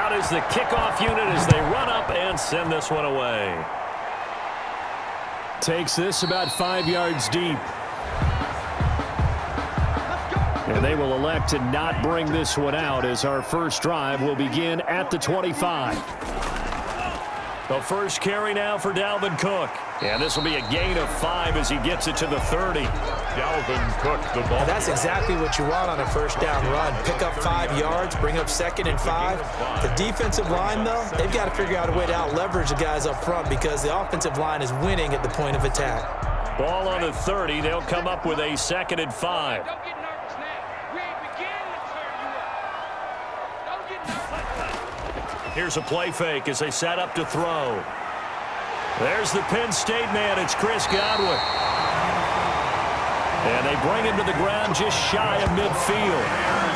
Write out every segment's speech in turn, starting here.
Out is the kickoff unit as they run up and send this one away. Takes this about 5 yards deep. And they will elect to not bring this one out as our first drive will begin at the 25. The first carry now for Dalvin Cook. And this will be a gain of 5 as he gets it to the 30. Dalvin Cook, the ball. And that's exactly what you want on a first down run. Pick up 5 yards, bring up 2nd and 5. The defensive line, though, they've got to figure out a way to out-leverage the guys up front because the offensive line is winning at the point of attack. Ball on the 30. They'll come up with a 2nd and 5. Here's a play fake as they set up to throw. There's the Penn State man. It's Chris Godwin. And they bring him to the ground just shy of midfield.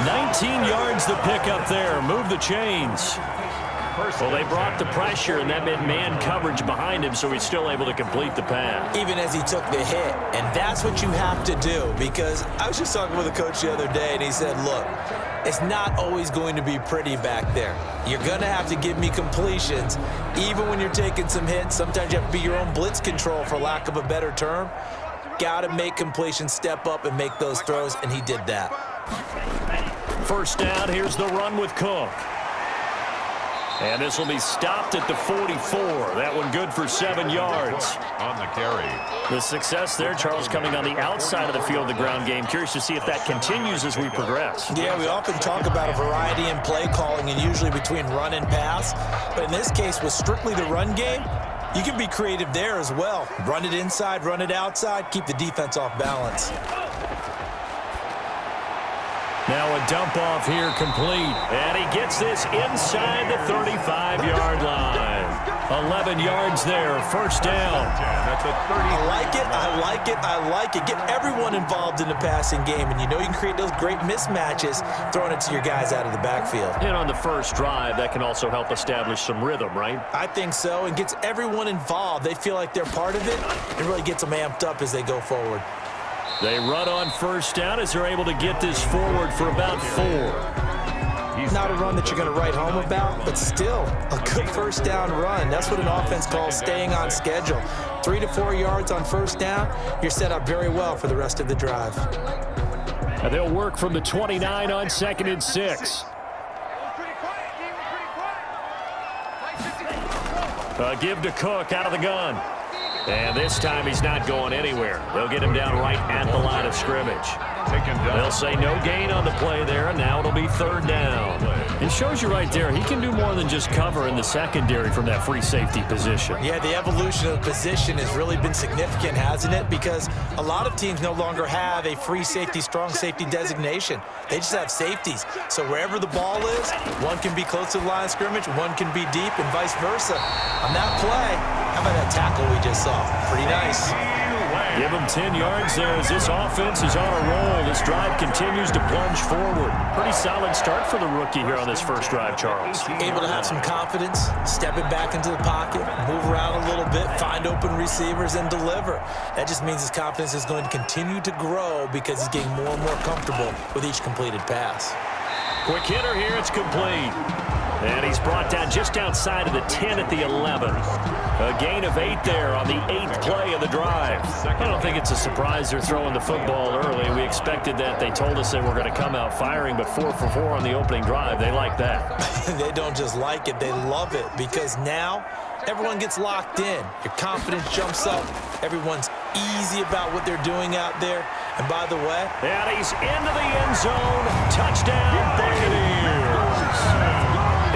19 yards to pick up there. Move the chains. Well, they brought the pressure, and that meant man coverage behind him, so he's still able to complete the pass. Even as he took the hit. And that's what you have to do, because I was just talking with a coach the other day, and he said, look, it's not always going to be pretty back there. You're going to have to give me completions. Even when you're taking some hits, sometimes you have to be your own blitz control, for lack of a better term. Got to make completions, step up, and make those throws, and he did that. First down, here's the run with Cook. And this will be stopped at the 44. That one good for 7 yards. On the carry. The success there, Charles, coming on the outside of the field of the ground game. Curious to see if that continues as we progress. Yeah, we often talk about a variety in play calling and usually between run and pass. But in this case, with strictly the run game, you can be creative there as well. Run it inside, run it outside, keep the defense off balance. Now a dump off here complete. And he gets this inside the 35-yard line. 11 yards there, first down. That's a 30. I like it, I like it, I like it. Get everyone involved in the passing game, and you know you can create those great mismatches throwing it to your guys out of the backfield. And on the first drive, that can also help establish some rhythm, right? I think so, and gets everyone involved. They feel like they're part of it. It really gets them amped up as they go forward. They run on first down as they're able to get this forward for about 4. Not a run that you're going to write home about, but still a good first down run. That's what an offense calls staying on schedule. 3 to 4 yards on first down, you're set up very well for the rest of the drive. And they'll work from the 29 on 2nd and 6. Give to Cook out of the gun. And this time he's not going anywhere. They'll get him down right at the line of scrimmage. They'll say no gain on the play there, and now it'll be 3rd down. It shows you right there, he can do more than just cover in the secondary from that free safety position. Yeah, the evolution of the position has really been significant, hasn't it? Because a lot of teams no longer have a free safety, strong safety designation. They just have safeties. So wherever the ball is, one can be close to the line of scrimmage, one can be deep, and vice versa. On that play, how about that tackle we just saw? Pretty nice. Give him 10 yards there as this offense is on a roll. This drive continues to plunge forward. Pretty solid start for the rookie here on this first drive, Charles. Able to have some confidence, stepping back into the pocket, move around a little bit, find open receivers, and deliver. That just means his confidence is going to continue to grow because he's getting more and more comfortable with each completed pass. Quick hitter here, it's complete. And he's brought down just outside of the 10 at the 11. A gain of 8 there on the 8th play of the drive. I don't think it's a surprise they're throwing the football early. We expected that. They told us they were going to come out firing, but 4 for 4 on the opening drive. They like that. They don't just like it, they love it, because now everyone gets locked in. Your confidence jumps up. Everyone's easy about what they're doing out there. And by the way, and he's into the end zone. Touchdown, Buccaneers.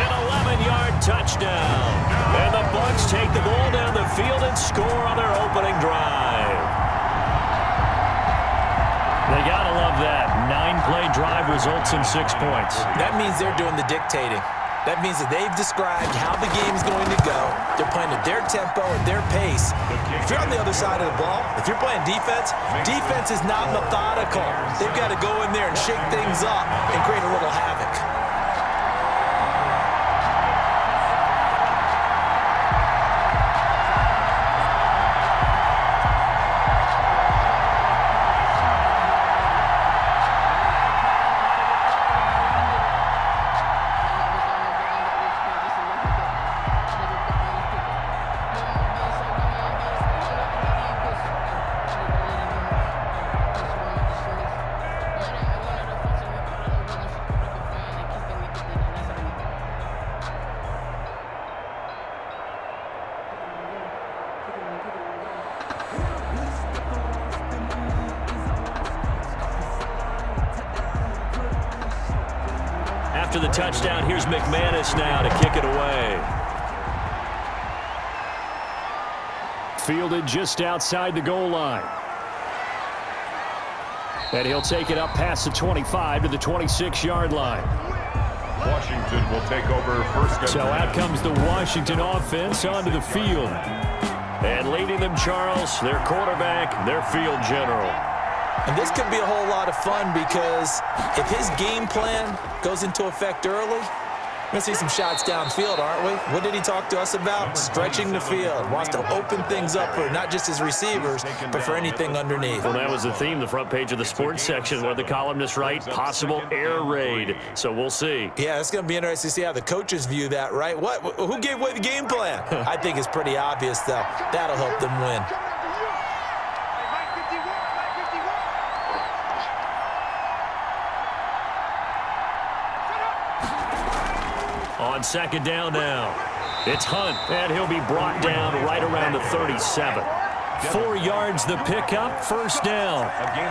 An 11-yard touchdown. And the Bucs take the ball down the field and score on their opening drive. They got to love that. 9-play drive results in 6 points. That means they're doing the dictating. That means that they've described how the game's going to go. They're playing at their tempo and their pace. If you're on the other side of the ball, if you're playing defense, defense is not methodical. They've got to go in there and shake things up and create a little havoc. after the touchdown. Here's McManus now to kick it away. Fielded just outside the goal line. And he'll take it up past the 25 to the 26-yard line. Washington will take over first. So out comes the Washington offense onto the field. And leading them, Charles, their quarterback, their field general. And this could be a whole lot of fun because if his game plan goes into effect early, we're going to see some shots downfield, aren't we? What did he talk to us about? Stretching the field. Wants to open things up for not just his receivers, but for anything underneath. Well, that was the theme, the front page of the sports section, where the columnists write possible air raid. So we'll see. Yeah, it's going to be interesting to see how the coaches view that, right? Who gave away the game plan? I think it's pretty obvious, though. That'll help them win. On second down now, it's Hunt, and he'll be brought down right around the 37. 4 yards the pickup, first down.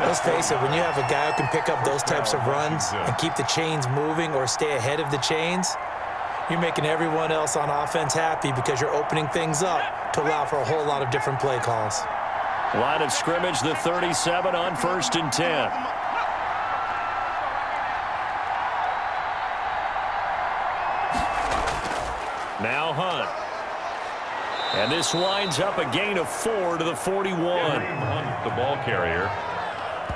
Let's face it, when you have a guy who can pick up those types of runs and keep the chains moving or stay ahead of the chains, you're making everyone else on offense happy because you're opening things up to allow for a whole lot of different play calls. Line of scrimmage, the 37 on 1st and 10. Now Hunt. And this winds up a gain of 4 to the 41. Hunt, the ball carrier,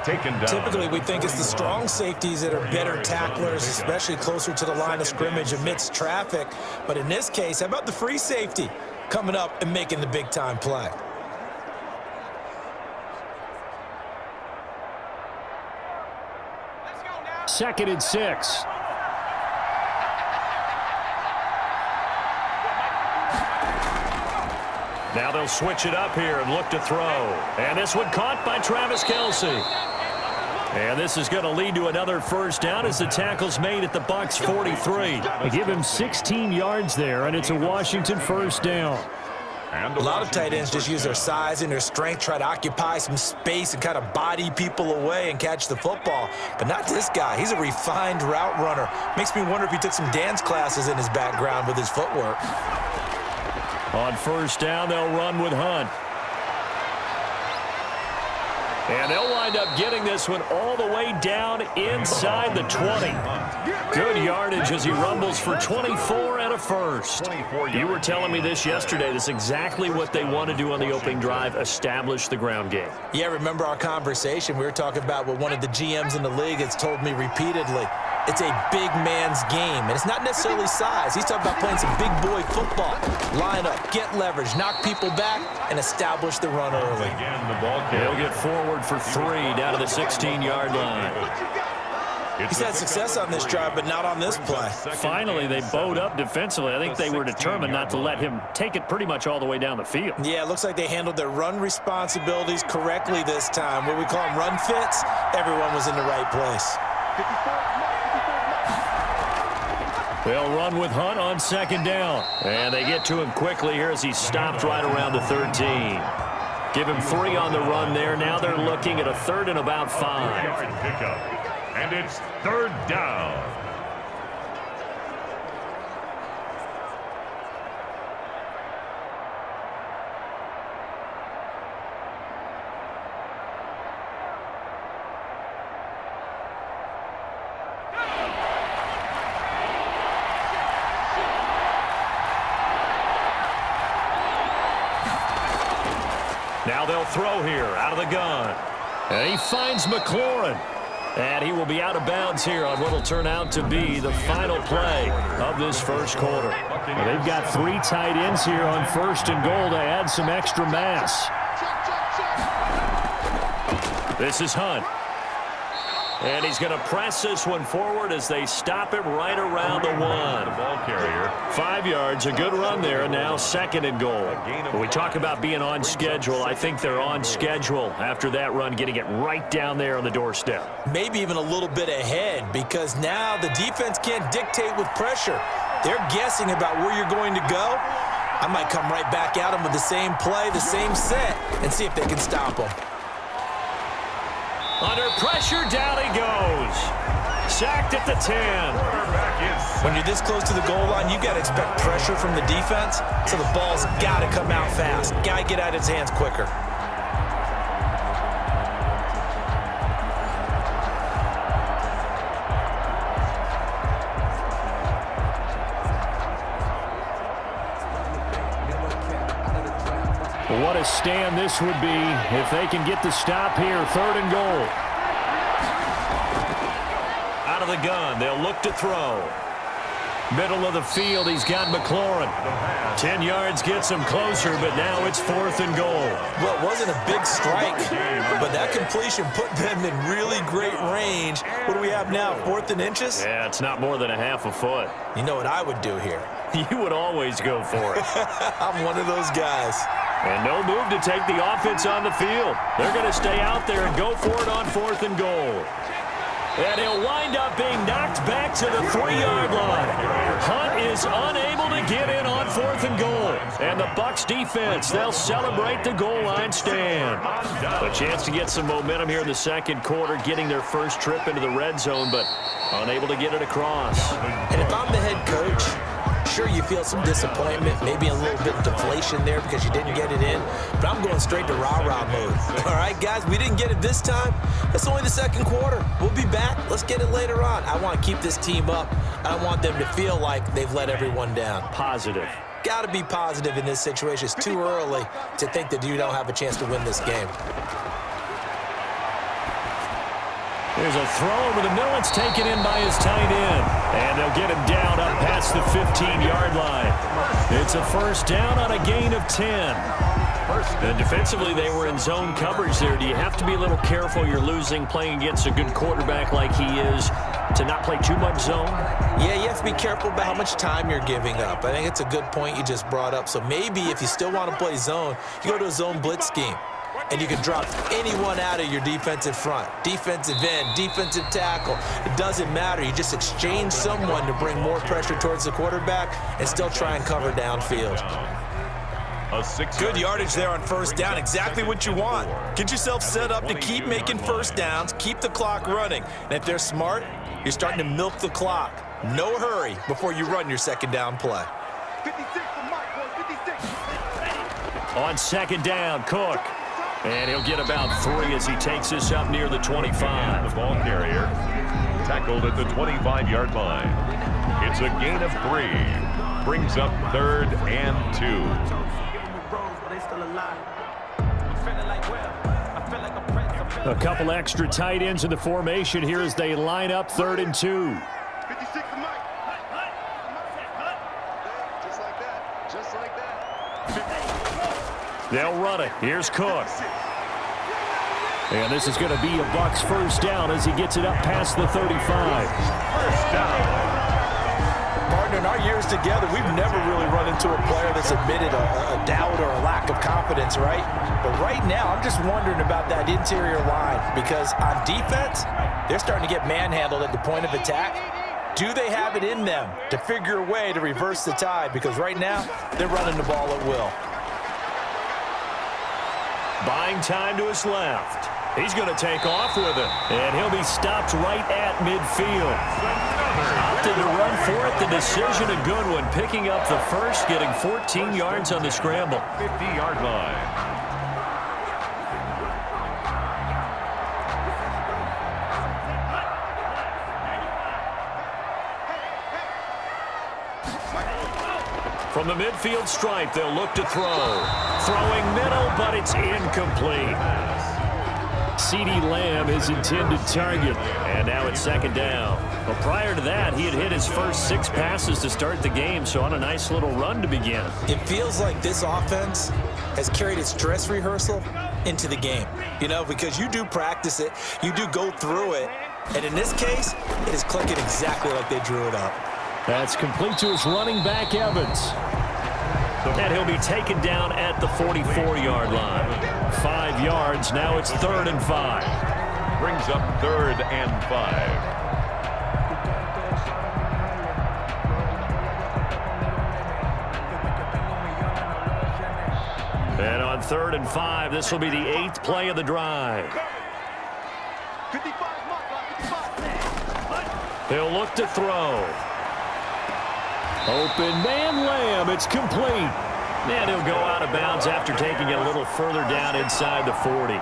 taken down. Typically, we think it's the strong safeties that are better tacklers, especially closer to the line of scrimmage amidst traffic. But in this case, how about the free safety coming up and making the big-time play? Second and 6. Now they'll switch it up here and look to throw. And this one caught by Travis Kelce. And this is going to lead to another first down as the tackle's made at the Bucs 43. They give him 16 yards there, and it's a Washington first down. A lot of tight ends just use their size and their strength, try to occupy some space and kind of body people away and catch the football. But not this guy. He's a refined route runner. Makes me wonder if he took some dance classes in his background with his footwork. On first down, they'll run with Hunt. And they'll wind up getting this one all the way down inside the 20. Good yardage as he rumbles for 24 and a first. You were telling me this yesterday. This is exactly what they want to do on the opening drive, establish the ground game. Yeah, remember our conversation? We were talking about what one of the GMs in the league has told me repeatedly. It's a big man's game, and it's not necessarily size. He's talking about playing some big boy football. Line up, get leverage, knock people back, and establish the run early. He'll get forward for 3 down to the 16-yard line. He's had success on this drive, but not on this play. Finally, they bowed up defensively. I think they were determined not to let him take it pretty much all the way down the field. Yeah, it looks like they handled their run responsibilities correctly this time. What we call them run fits, everyone was in the right place. They'll run with Hunt on second down. And they get to him quickly here as he stopped right around the 13. Give him 3 on the run there. Now they're looking at a 3rd and about 5. And it's 3rd down. Now they'll throw here out of the gun. And he finds McLaurin. And he will be out of bounds here on what will turn out to be the final play of this first quarter. Well, they've got 3 tight ends here on 1st and goal to add some extra mass. This is Hunt. And he's going to press this one forward as they stop him right around the 1. The ball carrier. 5 yards, a good run there, and now 2nd and goal. When we talk about being on schedule, I think they're on schedule after that run, getting it right down there on the doorstep. Maybe even a little bit ahead, because now the defense can't dictate with pressure. They're guessing about where you're going to go. I might come right back at them with the same play, the same set, and see if they can stop them. Under pressure, down he goes. Sacked at the 10. When you're this close to the goal line, you got to expect pressure from the defense, so the ball's got to come out fast. Got to get out of his hands quicker. What a stand this would be if they can get the stop here. 3rd and goal. Out of the gun, they'll look to throw. Middle of the field, he's got McLaurin. 10 yards gets him closer, but now it's 4th and goal. Well, it wasn't a big strike, but that completion put them in really great range. What do we have now, 4th and inches? Yeah, it's not more than a half a foot. You know what I would do here? You would always go for it. I'm one of those guys. And no move to take the offense on the field. They're going to stay out there and go for it on 4th and goal. And he'll wind up being knocked back to the 3-yard line. Hunt is unable to get in on 4th and goal. And the Bucs defense, they'll celebrate the goal line stand. A chance to get some momentum here in the second quarter, getting their first trip into the red zone, but unable to get it across. And if I'm the head coach, sure, you feel some disappointment, maybe a little bit of deflation there because you didn't get it in, but I'm going straight to rah-rah mode. All right, guys, we didn't get it this time. It's only the second quarter. We'll be back. Let's get it later on. I want to keep this team up. I don't want them to feel like they've let everyone down. Positive. Got to be positive in this situation. It's too early to think that you don't have a chance to win this game. There's a throw over the middle. It's taken in by his tight end. And they'll get him down up past the 15-yard line. It's a first down on a gain of 10. And defensively, they were in zone coverage there. Do you have to be a little careful? You're losing playing against a good quarterback like he is to not play too much zone? Yeah, you have to be careful about how much time you're giving up. I think it's a good point you just brought up. So maybe if you still want to play zone, you go to a zone blitz scheme. And you can drop anyone out of your defensive front. Defensive end, defensive tackle. It doesn't matter. You just exchange someone to bring more pressure towards the quarterback and still try and cover downfield. Good yardage there on first down. Exactly what you want. Get yourself set up to keep making first downs, keep the clock running. And if they're smart, you're starting to milk the clock. No hurry before you run your second down play. 56 for Mike, boy, 56. On second down, Cook. And he'll get about 3 as he takes this up near the 25. The ball carrier tackled at the 25-yard line. It's a gain of 3. Brings up 3rd and 2. A couple extra tight ends in the formation here as they line up 3rd and 2. 56 for Mike. Just like that. Just like that. They'll run it. Here's Cook. And this is going to be a Bucs first down as he gets it up past the 35. First down. Partner, in our years together, we've never really run into a player that's admitted a doubt or a lack of confidence, right? But right now, I'm just wondering about that interior line because on defense, they're starting to get manhandled at the point of attack. Do they have it in them to figure a way to reverse the tide? Because right now, they're running the ball at will. Buying time to his left. He's going to take off with it. And he'll be stopped right at midfield. Opted to run for it. The decision a good one. Picking up the first, getting 14 yards on the scramble. 50-yard line. From the midfield stripe, they'll look to throw. Throwing middle, but it's incomplete. CeeDee Lamb, his intended target. And now it's second down. Well, prior to that, he had hit his first 6 passes to start the game, so on a nice little run to begin. It feels like this offense has carried its dress rehearsal into the game. You know, because you do practice it, you do go through it, and in this case, it is clicking exactly like they drew it up. That's complete to his running back, Evans. And he'll be taken down at the 44-yard line. 5 yards, now it's 3rd and 5. Brings up 3rd and 5. And on 3rd and 5, this will be the 8th play of the drive. He'll look to throw. Open man Lamb. It's complete. And he'll go out of bounds after taking it a little further down inside the 40.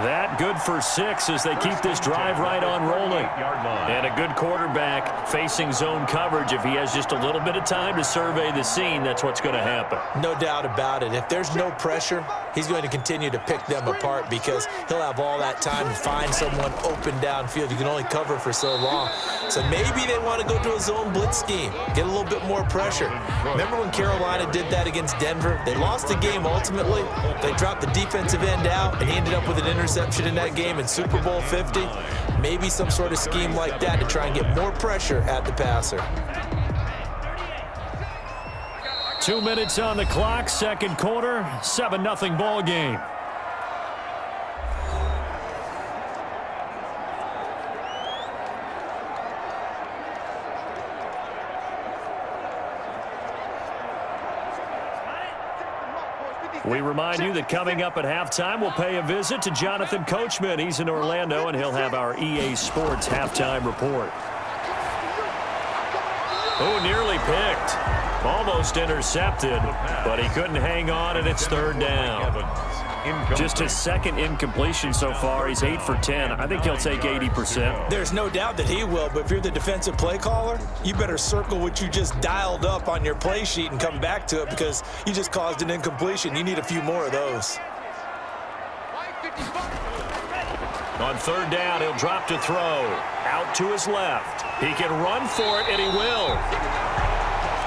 That good for 6 as they keep this drive right on rolling. And a good quarterback facing zone coverage. If he has just a little bit of time to survey the scene, that's what's going to happen. No doubt about it. If there's no pressure, he's going to continue to pick them apart because he'll have all that time to find someone open downfield. You can only cover for so long. So maybe they want to go to a zone blitz scheme, get a little bit more pressure. Remember when Carolina did that against Denver? They lost the game ultimately. They dropped the defensive end out, and he ended up with an interception in that game in Super Bowl 50. Maybe some sort of scheme like that to try and get more pressure at the passer. 2 minutes on the clock, second quarter, 7-0 ball game. We remind you that coming up at halftime, we'll pay a visit to Jonathan Coachman. He's in Orlando, and he'll have our EA Sports halftime report. Oh, nearly picked. Almost intercepted, but he couldn't hang on, and it's third down. Just his second incompletion so far. He's 8 for 10. I think he'll take 80%. There's no doubt that he will, but if you're the defensive play caller, you better circle what you just dialed up on your play sheet and come back to it because you just caused an incompletion. You need a few more of those. On third down, he'll drop to throw. Out to his left. He can run for it, and he will.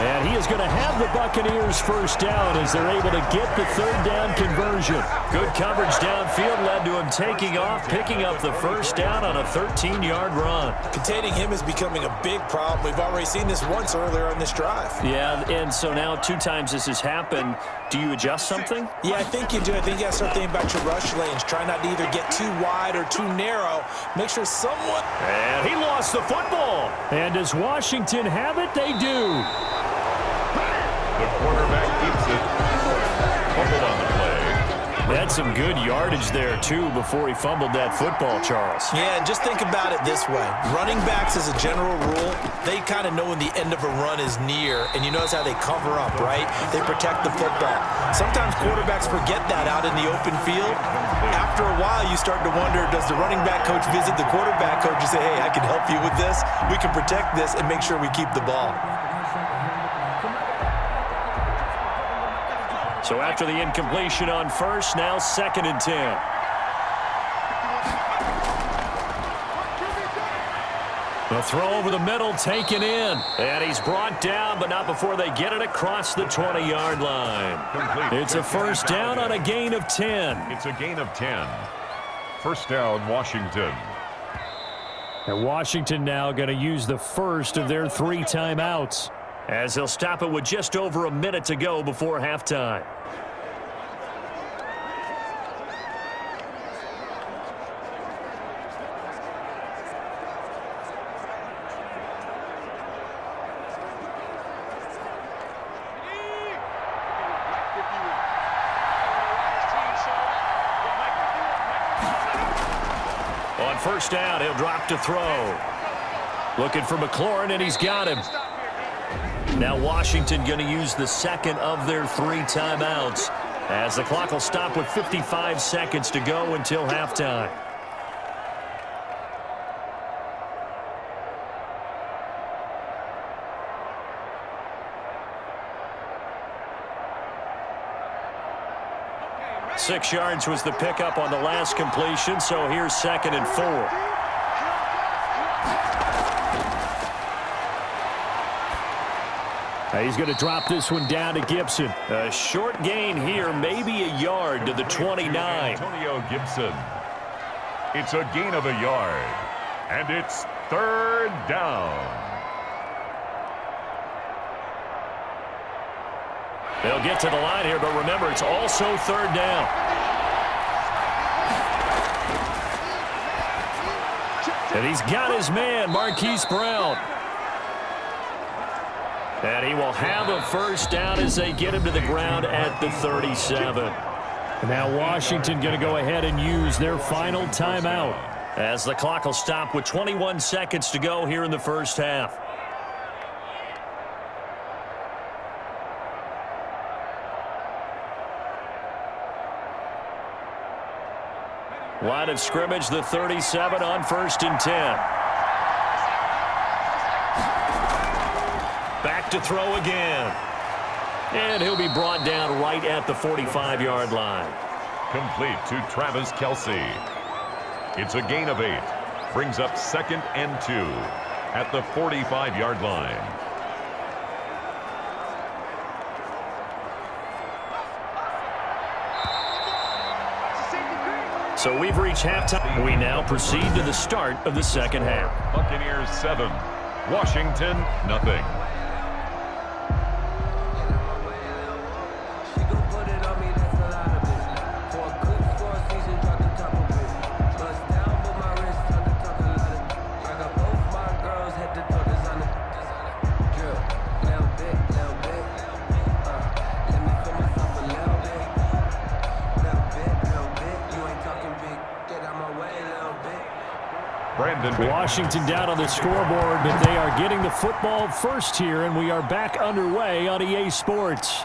And he is going to have the Buccaneers first down as they're able to get the third down conversion. Good coverage downfield led to him taking off, picking up the first down on a 13-yard run. Containing him is becoming a big problem. We've already seen this once earlier on this drive. Yeah, and so now 2 times this has happened. Do you adjust something? Yeah, I think you do. I think you got to start thinking about your rush lanes. Try not to either get too wide or too narrow. Make sure someone... And he lost the football. And does Washington have it? They do. The quarterback keeps it. Fumbled on the play. Had some good yardage there, too, before he fumbled that football, Charles. Yeah, and just think about it this way. Running backs, as a general rule, they kind of know when the end of a run is near, and you notice how they cover up, right? They protect the football. Sometimes quarterbacks forget that out in the open field. After a while, you start to wonder, does the running back coach visit the quarterback coach and say, hey, I can help you with this? We can protect this and make sure we keep the ball. So after the incompletion on first, now 2nd and 10. The throw over the middle taken in. And he's brought down, but not before they get it across the 20-yard line. Complete. It's a first down on a gain of 10. It's a gain of 10. First down, Washington. And Washington now going to use the first of their 3 timeouts, as they'll stop it with just over a minute to go before halftime. On first down, he'll drop to throw. Looking for McLaurin, and he's got him. Now Washington going to use the second of their 3 timeouts, as the clock will stop with 55 seconds to go until halftime. Okay, 6 yards was the pickup on the last completion, so here's 2nd and 4. He's going to drop this one down to Gibson. A short gain here, maybe a yard to the 29. Antonio Gibson. It's a gain of a yard. And it's third down. They'll get to the line here, but remember, it's also third down. And he's got his man, Marquise Brown. And he will have a first down as they get him to the ground at the 37. Now Washington going to go ahead and use their final timeout. As the clock will stop with 21 seconds to go here in the first half. Line of scrimmage, the 37 on 1st and 10. Back to throw again. And he'll be brought down right at the 45-yard line. Complete to Travis Kelce. It's a gain of 8. Brings up 2nd and 2 at the 45-yard line. So we've reached halftime. We now proceed to the start of the second half. Buccaneers 7, Washington nothing. Washington down on the scoreboard, but they are getting the football first here, and we are back underway on EA Sports.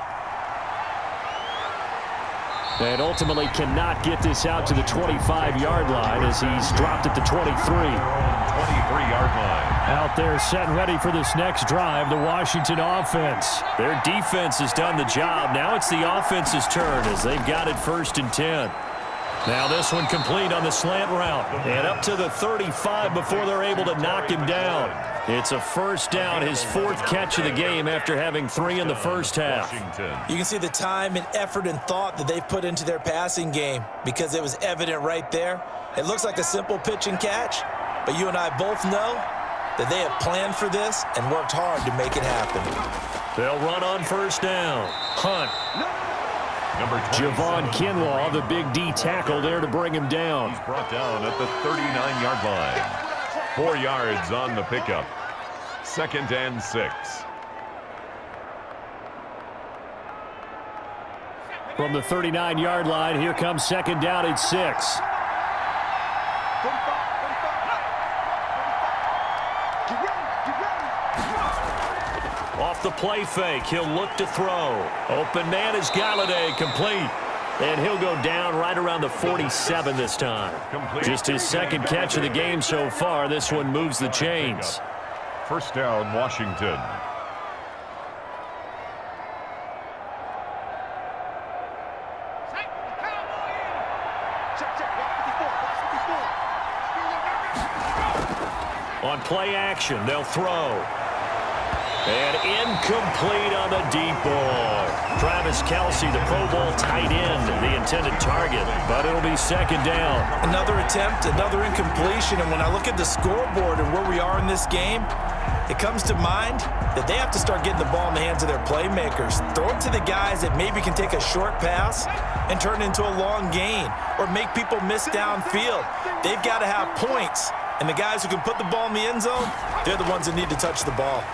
And ultimately cannot get this out to the 25-yard line as he's dropped at the 23. 23-yard line. Out there set and ready for this next drive, the Washington offense. Their defense has done the job. Now it's the offense's turn as they've got it 1st and 10. Now this one complete on the slant route. And up to the 35 before they're able to knock him down. It's a first down, his 4th catch of the game after having 3 in the first half. You can see the time and effort and thought that they've put into their passing game because it was evident right there. It looks like a simple pitch and catch, but you and I both know that they have planned for this and worked hard to make it happen. They'll run on first down. Hunt. Javon Kinlaw, the big D tackle there to bring him down. He's brought down at the 39-yard line. 4 yards on the pickup. 2nd and 6. From the 39-yard line, here comes 2nd down at 6. Off the play fake, he'll look to throw. Open man is Galladay, complete. And he'll go down right around the 47 this time. Just his 2nd catch of the game so far. This one moves the chains. First down, Washington. On play action, they'll throw. And incomplete on the deep ball. Travis Kelce, the Pro Bowl tight end, the intended target, but it'll be 2nd down. Another attempt, another incompletion, and when I look at the scoreboard and where we are in this game, it comes to mind that they have to start getting the ball in the hands of their playmakers. Throw it to the guys that maybe can take a short pass and turn it into a long gain or make people miss downfield. They've got to have points, and the guys who can put the ball in the end zone, they're the ones that need to touch the ball.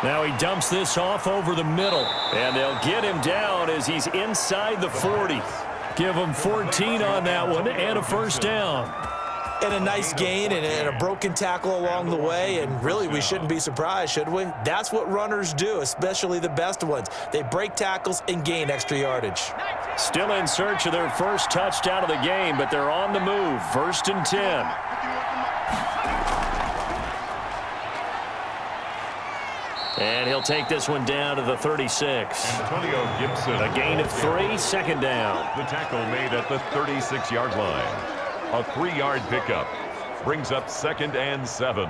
Now he dumps this off over the middle, and they'll get him down as he's inside the 40. Give him 14 on that one and a first down. And a nice gain and a broken tackle along the way, and really we shouldn't be surprised, should we? That's what runners do, especially the best ones. They break tackles and gain extra yardage. Still in search of their first touchdown of the game, but they're on the move. 1st and 10. And he'll take this one down to the 36. Antonio Gibson. A gain of 3, 2nd down. The tackle made at the 36-yard line. A 3-yard pickup. Brings up 2nd and 7.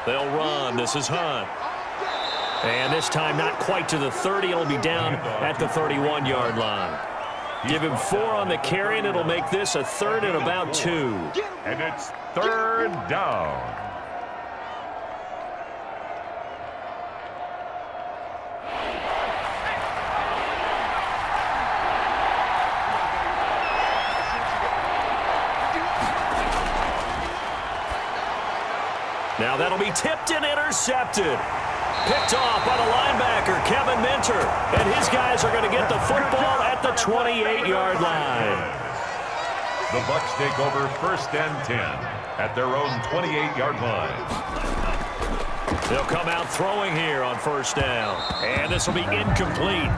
They'll run. This is Hunt. And this time not quite to the 30. It'll be down at the 31-yard line. Give him 4 on the carry, and it'll make this a 3rd and about 2. And it's 3rd down. that'll be tipped and intercepted. Picked off by the linebacker, Kevin Minter. And his guys are going to get the football at the 28-yard line. The Bucs take over 1st and 10 at their own 28-yard line. They'll come out throwing here on 1st down. And this will be incomplete.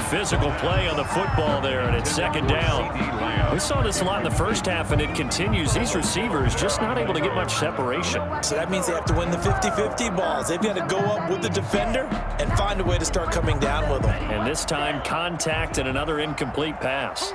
Physical play on the football there, and it's 2nd down. We saw this a lot in the first half, and it continues. These receivers just not able to get much separation. So that means they have to win the 50-50 balls. They've got to go up with the defender and find a way to start coming down with them. And this time, contact and another incomplete pass.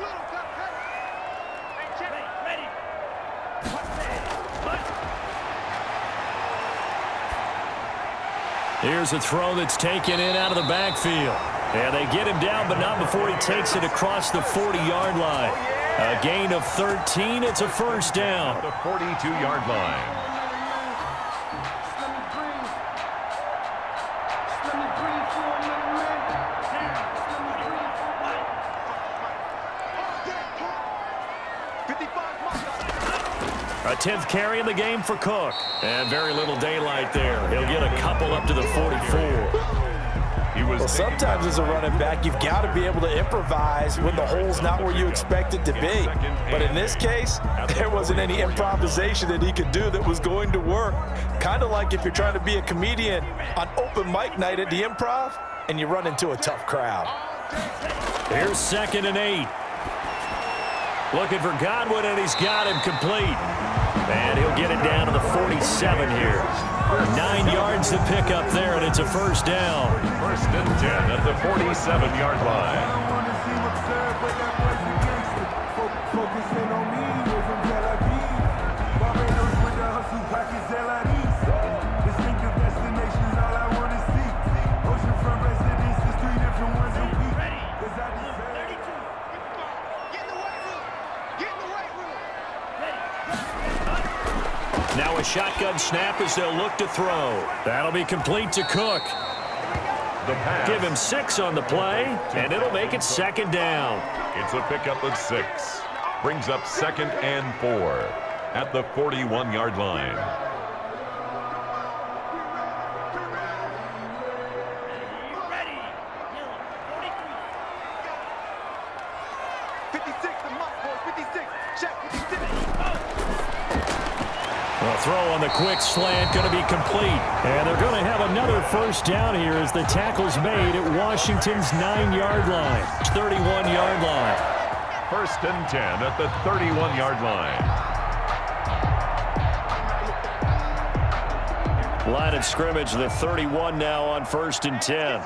Here's a throw that's taken in out of the backfield. And they get him down, but not before he takes it across the 40-yard line. A gain of 13. It's a 1st down. The 42-yard line. A 10th carry in the game for Cook. And very little daylight there. He'll get a couple up to the 44. Well, sometimes as a running back, you've got to be able to improvise when the hole's not where you expect it to be. But in this case, there wasn't any improvisation that he could do that was going to work. Kind of like if you're trying to be a comedian on open mic night at the Improv and you run into a tough crowd. Here's 2nd and 8. Looking for Godwin, and he's got him complete. And he'll get it down to the 47 here. 9 yards to pick up there, and it's a 1st down. 1st and 10 at the 47-yard line. Now a shotgun snap as they'll look to throw. That'll be complete to Cook. Give him 6 on the play, and it'll make it 2nd down. It's a pickup of 6. Brings up 2nd and 4 at the 41-yard line. Throw on the quick slant going to be complete. And they're going to have another 1st down here as the tackle's made at Washington's 9-yard line. 31-yard line. 1st and 10 at the 31-yard line. Line of scrimmage, the 31 now on 1st and 10.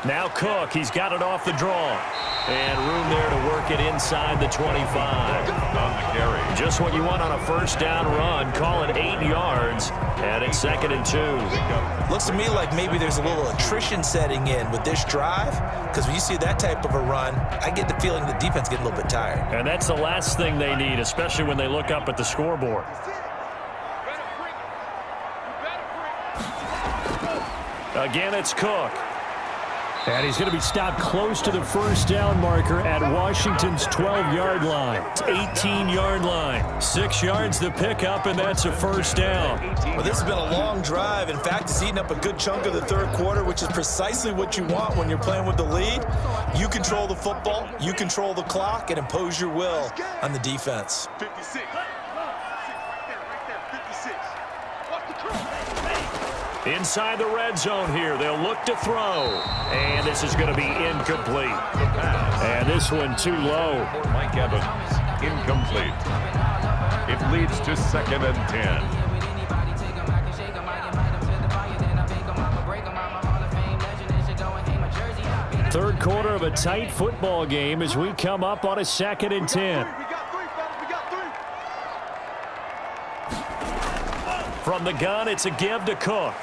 Now Cook, he's got it off the draw. And room there to work it inside the 25. On the carry. Just what you want on a 1st down run. Call it 8 yards. And it's 2nd and 2. Looks to me like maybe there's a little attrition setting in with this drive. Because when you see that type of a run, I get the feeling the defense gets a little bit tired. And that's the last thing they need, especially when they look up at the scoreboard. Again, it's Cook. And he's going to be stopped close to the 1st down marker at Washington's 12-yard line. It's 18-yard line. 6 yards to pick up, and that's a 1st down. Well, this has been a long drive. In fact, it's eaten up a good chunk of the 3rd quarter, which is precisely what you want when you're playing with the lead. You control the football, you control the clock, and impose your will on the defense. 56. Right there, 56. Watch the throw. Inside the red zone here, they'll look to throw. And this is going to be incomplete. And this one too low. Mike Evans, incomplete. It leads to 2nd and 10. Third quarter of a tight football game as we come up on a 2nd and 10. We got 3, fellas. We got 3. From the gun, it's a give to Cook.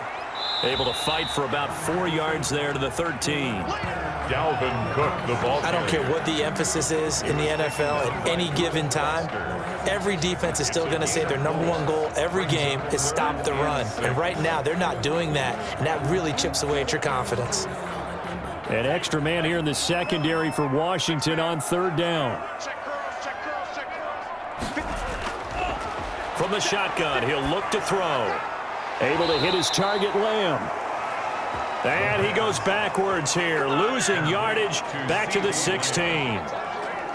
Able to fight for about 4 yards there to the 13. Dalvin Cook, the ball. I don't care what the emphasis is in the NFL at any given time. Every defense is still going to say their #1 goal every game is stop the run. And right now, they're not doing that, and that really chips away at your confidence. An extra man here in the secondary for Washington on 3rd down. from the shotgun. He'll look to throw. Able to hit his target, Lamb. And he goes backwards here, losing yardage back to the 16.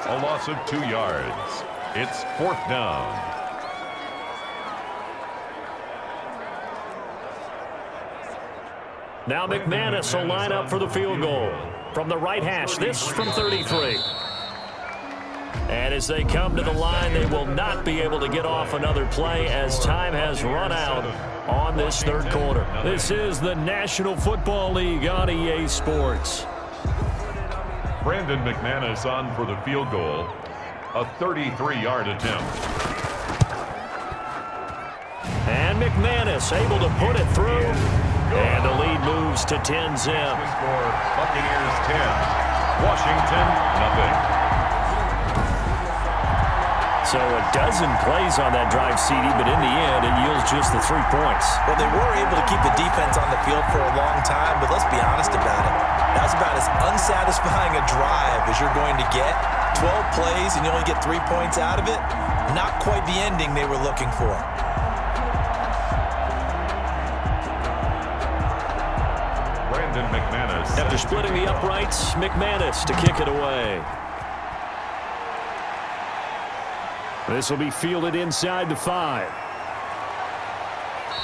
A loss of 2 yards. It's 4th down. Now McManus will line up for the field goal. From the right hash, this from 33. And as they come to the line, they will not be able to get off another play as time has run out on this third quarter. This is the National Football League on EA Sports. Brandon McManus on for the field goal. A 33-yard attempt. And McManus able to put it through. And the lead moves to 10 zip. Score Buccaneers 10. Washington nothing. So a dozen plays on that drive, CD, but in the end, it yields just the 3 points. Well, they were able to keep the defense on the field for a long time, but let's be honest about it. That's about as unsatisfying a drive as you're going to get. 12 plays and you only get 3 points out of it. Not quite the ending they were looking for. Brandon McManus. After splitting the uprights, McManus to kick it away. This will be fielded inside the 5.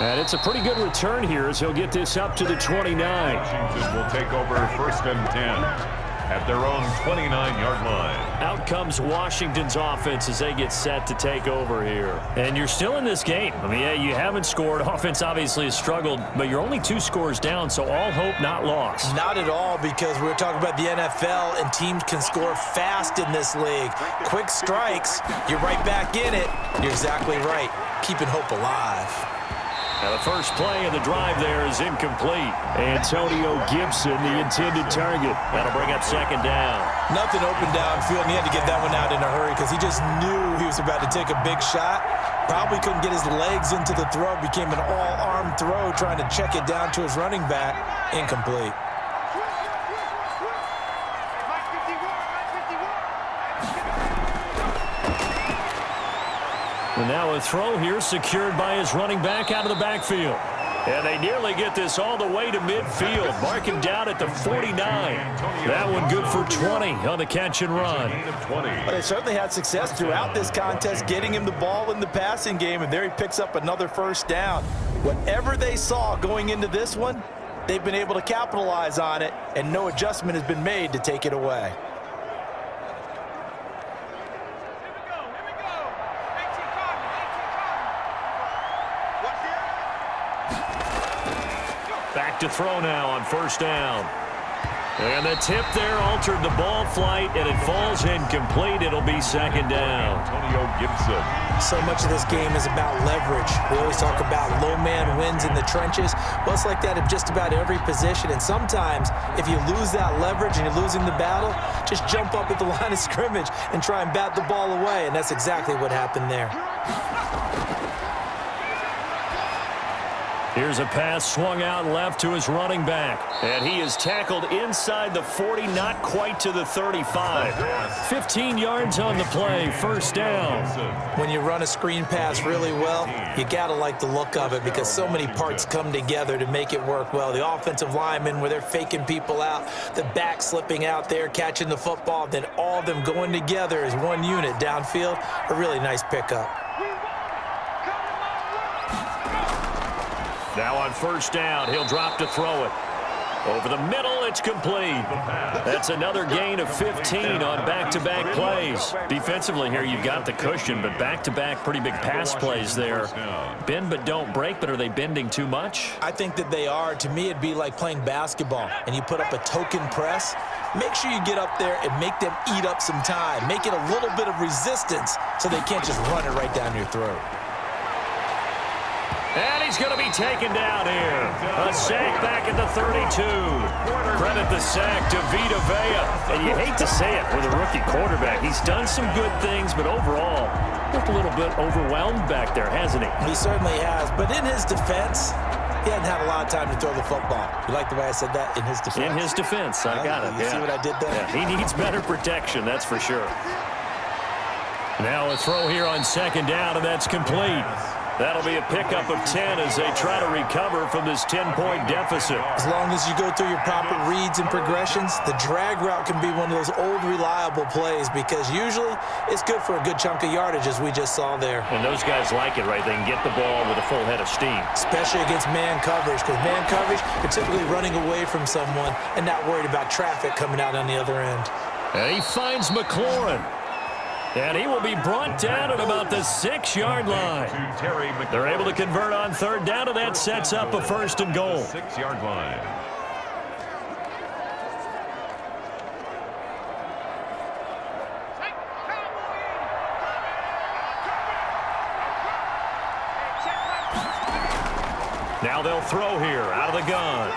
And it's a pretty good return here as he'll get this up to the 29. Washington will take over 1st and 10 at their own 29-yard line. Out comes Washington's offense as they get set to take over here. And you're still in this game. I mean, yeah, you haven't scored. Offense obviously has struggled, but you're only 2 scores down, so all hope not lost. Not at all, because we're talking about the NFL, and teams can score fast in this league. Quick strikes, you're right back in it. You're exactly right. Keeping hope alive. Now the first play of the drive there is incomplete. Antonio Gibson, the intended target. That'll bring up 2nd down. Nothing open downfield, and he had to get that one out in a hurry because he just knew he was about to take a big shot. Probably couldn't get his legs into the throw. Became an all-arm throw trying to check it down to his running back. Incomplete. And now a throw here secured by his running back out of the backfield. And they nearly get this all the way to midfield. Mark him down at the 49. That one good for 20 on the catch and run. Well, they certainly had success throughout this contest getting him the ball in the passing game, and there he picks up another 1st down. Whatever they saw going into this one, they've been able to capitalize on it, and no adjustment has been made to take it away. Back to throw now on 1st down. And the tip there altered the ball flight, and it falls incomplete. It'll be 2nd down. Antonio Gibson. So much of this game is about leverage. We always talk about low man wins in the trenches. Well, it's like that in just about every position. And sometimes, if you lose that leverage and you're losing the battle, just jump up at the line of scrimmage and try and bat the ball away. And that's exactly what happened there. Here's a pass swung out left to his running back. And he is tackled inside the 40, not quite to the 35. 15 yards on the play, 1st down. When you run a screen pass really well, you got to like the look of it because so many parts come together to make it work well. The offensive linemen where they're faking people out, the back slipping out there, catching the football, then all of them going together as one unit downfield. A really nice pickup. Now on 1st down, he'll drop to throw it. Over the middle, it's complete. That's another gain of 15 on back-to-back plays. Defensively here, you've got the cushion, but back-to-back pretty big pass plays there. Bend but don't break, but are they bending too much? I think that they are. To me, it'd be like playing basketball, and you put up a token press. Make sure you get up there and make them eat up some time. Make it a little bit of resistance so they can't just run it right down your throat. And he's going to be taken down here. A sack back at the 32. Credit the sack to Vita Vea. And you hate to say it with a rookie quarterback. He's done some good things, but overall, looked a little bit overwhelmed back there, hasn't he? He certainly has. But in his defense, he hadn't had a lot of time to throw the football. You like the way I said that? In his defense? In his defense. I got it. You see what I did there? Yeah, he needs better protection, that's for sure. Now a throw here on 2nd down, and that's complete. That'll be a pickup of 10 as they try to recover from this 10-point deficit. As long as you go through your proper reads and progressions, the drag route can be one of those old reliable plays because usually it's good for a good chunk of yardage as we just saw there. And those guys like it, right? They can get the ball with a full head of steam. Especially against man coverage, because man coverage, you're typically running away from someone and not worried about traffic coming out on the other end. And he finds McLaurin. And he will be brought down at about the 6-yard line. They're able to convert on third down, and that sets up a first and goal. 6-yard line. Now they'll throw here out of the gun.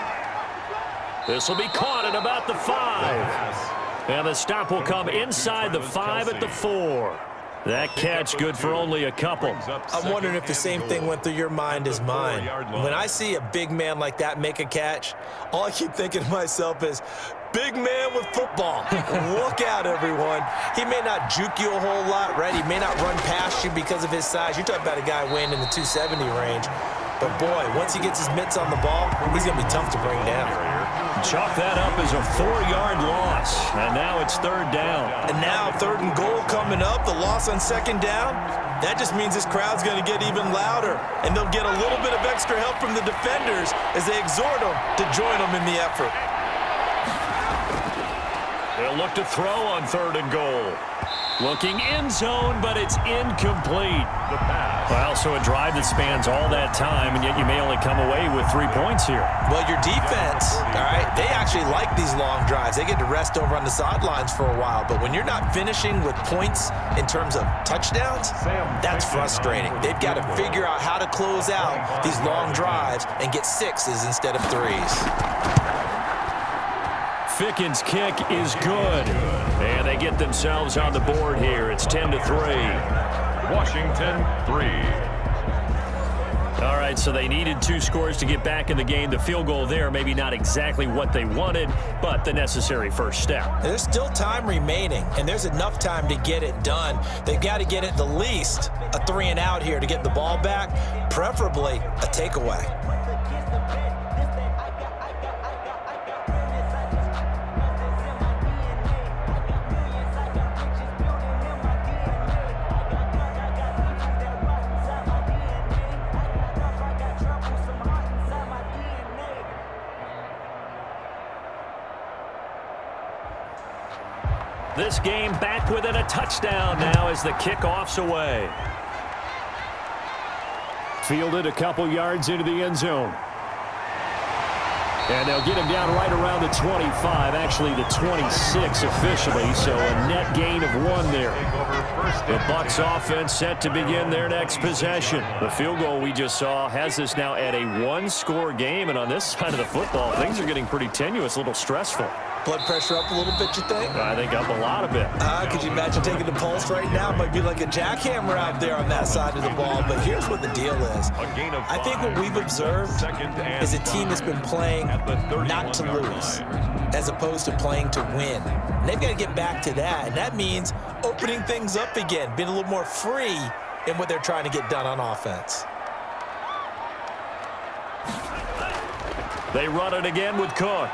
This will be caught at about the 5. And the stop will come inside the 5 at the 4. That catch good for only a couple. I'm wondering if the same thing went through your mind as mine. When I see a big man like that make a catch, all I keep thinking to myself is, big man with football. Look out, everyone. He may not juke you a whole lot, right? He may not run past you because of his size. You're talking about a guy weighing in the 270 range. But, boy, once he gets his mitts on the ball, he's going to be tough to bring down. Chalk that up as a 4-yard loss. And now it's third down. And now third and goal coming up. The loss on second down. That just means this crowd's going to get even louder. And they'll get a little bit of extra help from the defenders as they exhort them to join them in the effort. They'll look to throw on third and goal. Looking end zone, but it's incomplete. The pass. Well, so a drive that spans all that time, and yet you may only come away with 3 points here. Well, your defense, all right, they actually like these long drives. They get to rest over on the sidelines for a while. But when you're not finishing with points in terms of touchdowns, that's frustrating. They've got to figure out how to close out these long drives and get 6s instead of 3s. Ficken's kick is good. And they get themselves on the board here. It's 10-3. Washington 3. All right, so they needed 2 scores to get back in the game. The field goal there, maybe not exactly what they wanted, but the necessary first step. There's still time remaining, and there's enough time to get it done. They've got to get at the least a 3-and-out here to get the ball back, preferably a takeaway. This game back within a touchdown now as the kickoff's away. Fielded a couple yards into the end zone. And they'll get him down right around the 25, actually the 26 officially, so a net gain of 1 there. The Bucs offense set to begin their next possession. The field goal we just saw has this now at a 1-score game, and on this side of the football, things are getting pretty tenuous, a little stressful. Blood pressure up a little bit, you think? I think up a lot of it. Could you imagine taking the pulse right now? It might be like a jackhammer out there on that side of the ball. But here's what the deal is. I think what we've observed is a team that's been playing not to lose as opposed to playing to win. And they've got to get back to that. And that means opening things up again, being a little more free in what they're trying to get done on offense. They run it again with Cook.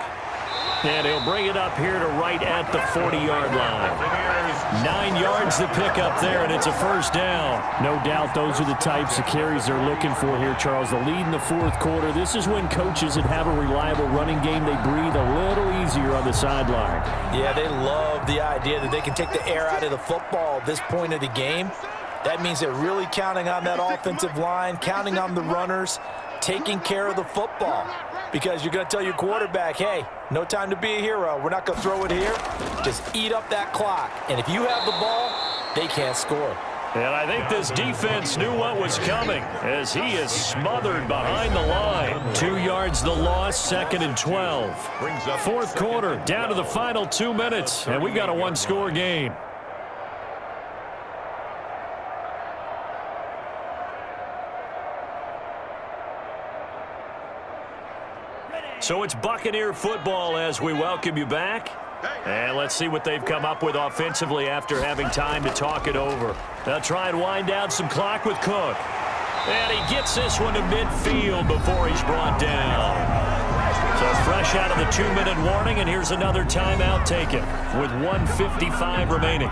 And he'll bring it up here to right at the 40-yard line. 9 yards to pick up there, and it's a first down. No doubt those are the types of carries they're looking for here, Charles. The lead in the fourth quarter. This is when coaches that have a reliable running game, they breathe a little easier on the sideline. Yeah, they love the idea that they can take the air out of the football at this point of the game. That means they're really counting on that offensive line, counting on the runners, taking care of the football. Because you're going to tell your quarterback, hey, no time to be a hero. We're not going to throw it here. Just eat up that clock. And if you have the ball, they can't score. And I think this defense knew what was coming as he is smothered behind the line. 2 yards the loss, 2nd and 12. Fourth quarter, down to the final 2 minutes, and we've got a 1-score game. So it's Buccaneer football as we welcome you back. And let's see what they've come up with offensively after having time to talk it over. They'll try and wind down some clock with Cook. And he gets this one to midfield before he's brought down. So fresh out of the 2-minute warning, and here's another timeout taken with 1:55 remaining.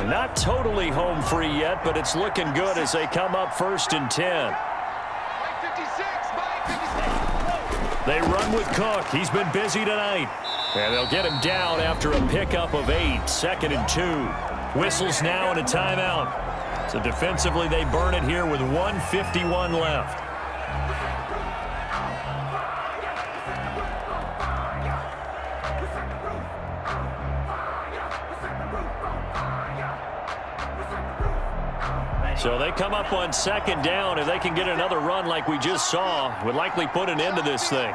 Not totally home free yet, but it's looking good as they come up 1st and 10. They run with Cook. He's been busy tonight. And they'll get him down after a pickup of 8. 2nd and 2. Whistles now and a timeout. So defensively, they burn it here with 1:51 left. So they come up on 2nd down. If they can get another run like we just saw, would likely put an end to this thing.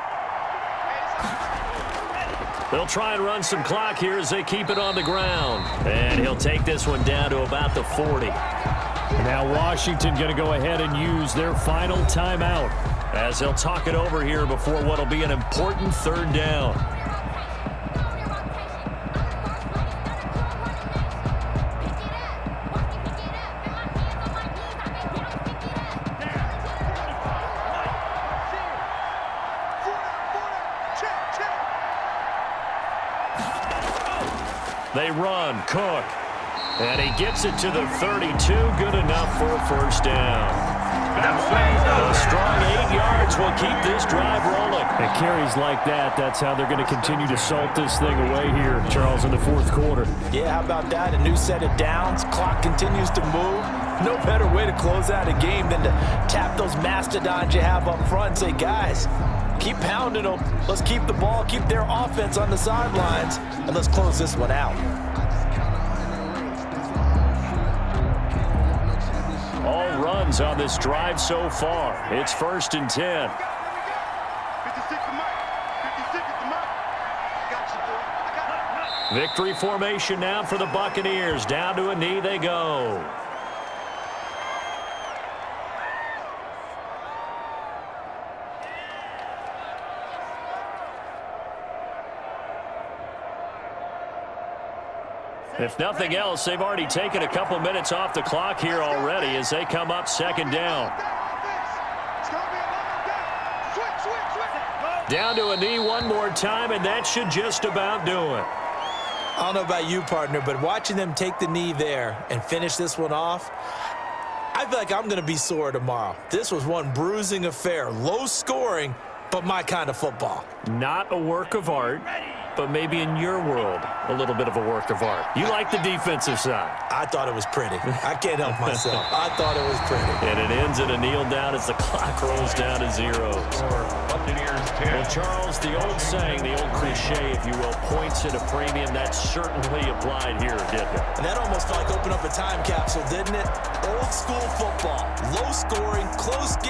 They'll try and run some clock here as they keep it on the ground. And he'll take this one down to about the 40. Now Washington going to go ahead and use their final timeout as they'll talk it over here before what will be an important 3rd down. They run, Cook, and he gets it to the 32. Good enough for a 1st down. A strong 8 yards will keep this drive rolling. And carries like that, that's how they're going to continue to salt this thing away here, Charles, in the 4th quarter. Yeah, how about that? A new set of downs. Clock continues to move. No better way to close out a game than to tap those mastodons you have up front and say, guys, keep pounding them. Let's keep the ball, keep their offense on the sidelines, and let's close this one out. All runs on this drive so far. It's 1st and 10. 56 to Mike. 56 to Mike. Got you, boy. Victory formation now for the Buccaneers. Down to a knee they go. If nothing else, they've already taken a couple minutes off the clock here already as they come up 2nd down. Down to a knee one more time, and that should just about do it. I don't know about you, partner, but watching them take the knee there and finish this one off, I feel like I'm going to be sore tomorrow. This was one bruising affair. Low scoring, but my kind of football. Not a work of art, but maybe in your world, a little bit of a work of art. You like the defensive side. I thought it was pretty. I can't help myself. I thought it was pretty. And it ends in a kneel down as the clock rolls down to 0. Buccaneers 10. Well, Charles, the old saying, the old cliche, if you will, points at a premium, that certainly applied here, didn't it? And that almost felt like opened up a time capsule, didn't it? Old school football. Low scoring, close game.